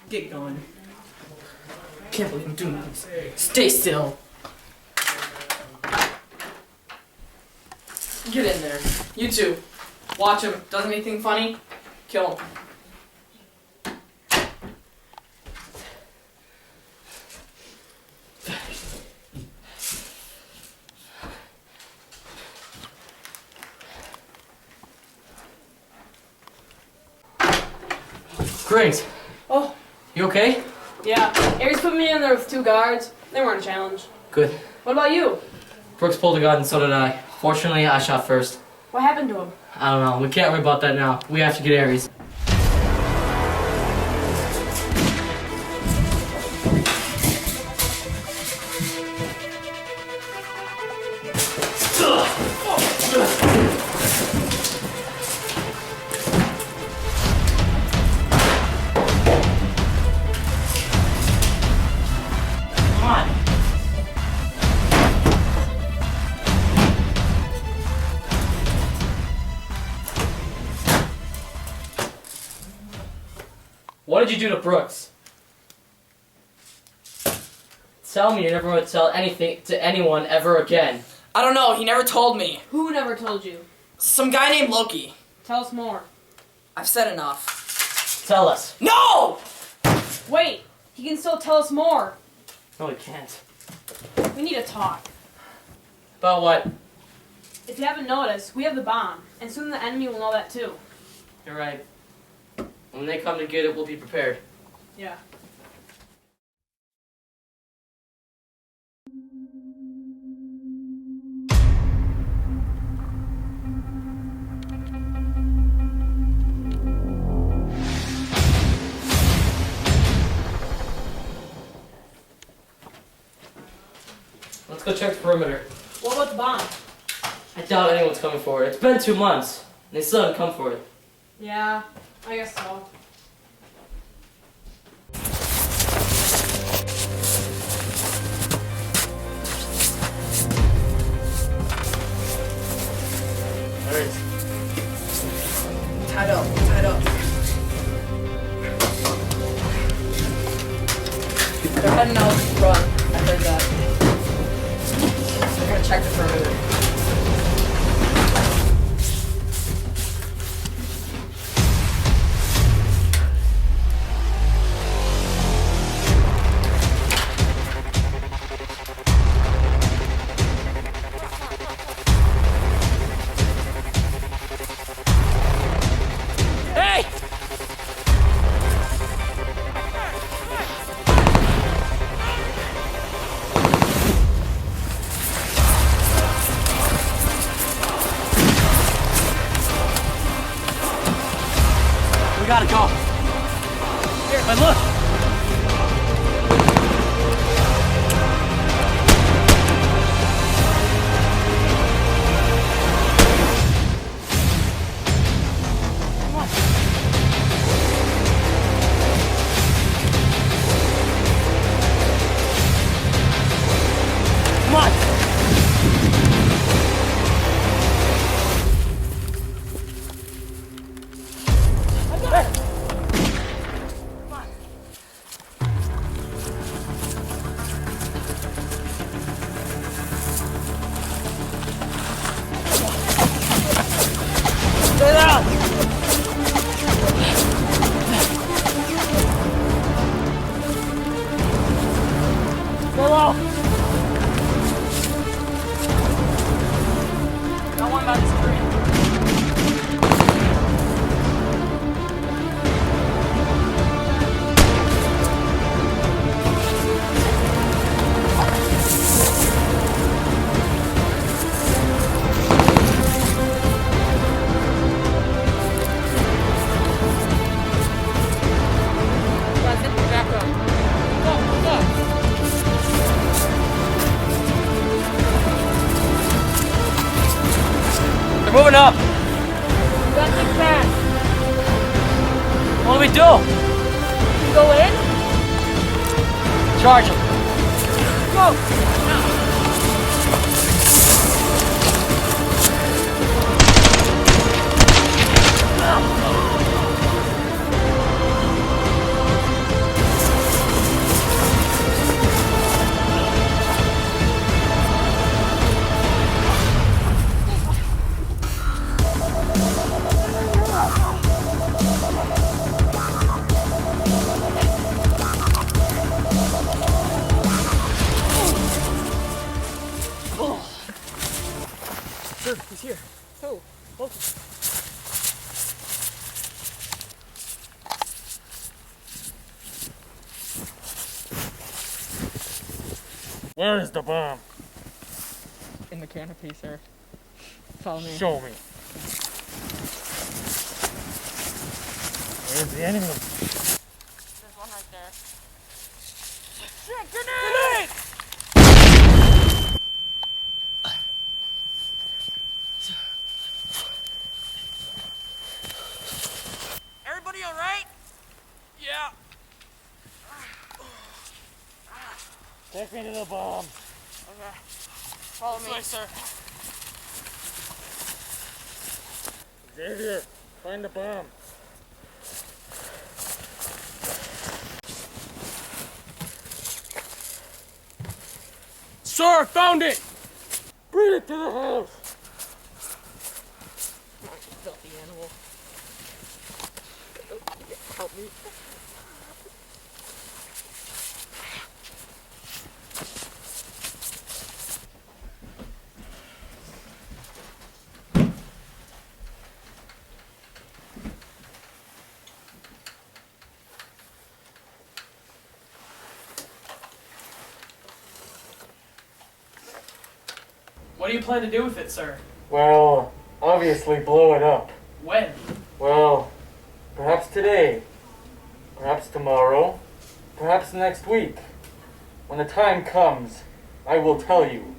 Get going. Can't believe I'm doing this. Stay still. Get in there. You two. Watch him. Does anything funny? Kill him. Great. Oh. You okay? Yeah. Aries put me in there with 2 guards. They weren't a challenge. Good. What about you? Brooks pulled a gun and so did I. Fortunately, I shot first. What happened to him? I don't know. We can't worry about that now. We have to get Aries. What did you do to Brooks? Tell me you never would tell anything to anyone ever again. I don't know. He never told me. Who never told you? Some guy named Loki. Tell us more. I've said enough. Tell us. No! Wait! He can still tell us more. No, he can't. We need to talk. About what? If you haven't noticed, we have the bomb. And soon the enemy will know that too. You're right. When they come to get it, we'll be prepared. Yeah. Let's go check the perimeter. What about the bomb? I doubt anyone's coming for it. It's been 2 months, and they still haven't come for it. Yeah, I guess so. There it is. Tied up. Tied up. They're heading out front. I heard that. They're gonna check the perimeter. We gotta go. Here, but look. Come on. Stay down! Go low! Got one by the screen. They're moving up! You got to fast. What do we do? You go in? Charge them! Go! Where is the bomb? In the canopy, sir. Follow me. Show me. Where's the enemy? There's one right there. Shit, grenade! Everybody all right? Yeah. Take me to the bomb. Okay. Follow me. Sir. Xavier, find the bomb. Sir, found it! Bring it to the house! Filthy animal. Help me. What do you plan to do with it, sir? Well, obviously blow it up. When? Well, perhaps today, perhaps tomorrow, perhaps next week. When the time comes, I will tell you.